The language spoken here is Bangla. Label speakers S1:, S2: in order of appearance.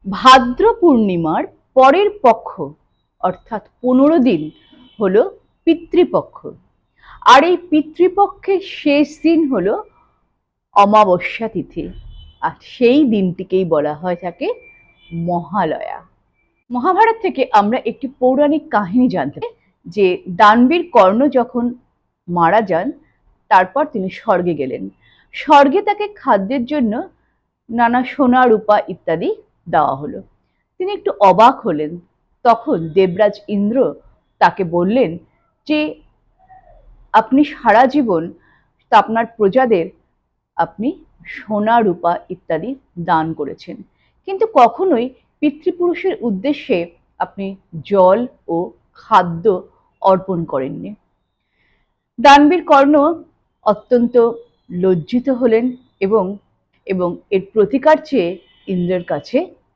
S1: ভাদ্র পূর্ণিমার পরের পক্ষ অর্থাৎ 15 দিন হলো পিতৃপক্ষ। আর এই পিতৃপক্ষের শেষ দিন হলো অমাবস্যা তিথি। আর সেই দিনটিকেই বলা হয় থাকে মহালয়া। মহাভারত থেকে আমরা একটি পৌরাণিক কাহিনী জানতে পারি যে দানবীর কর্ণ যখন মারা যান তারপর তিনি স্বর্গে গেলেন। স্বর্গে তাকে খাদ্যের জন্য নানা সোনা রূপা ইত্যাদি দেওয়া হলো। তিনি একটু অবাক হলেন। তখন দেবরাজ ইন্দ্র তাকে বললেন যে আপনি সারা জীবন আপনার প্রজাদের আপনি সোনা রূপা ইত্যাদি দান করেছেন, কিন্তু কখনোই পিতৃপুরুষের উদ্দেশ্যে আপনি জল ও খাদ্য অর্পণ করেননি। দানবীর কর্ণ অত্যন্ত লজ্জিত হলেন এবং এবং এর প্রতিকার চেয়ে ইন্দ্রের কাছে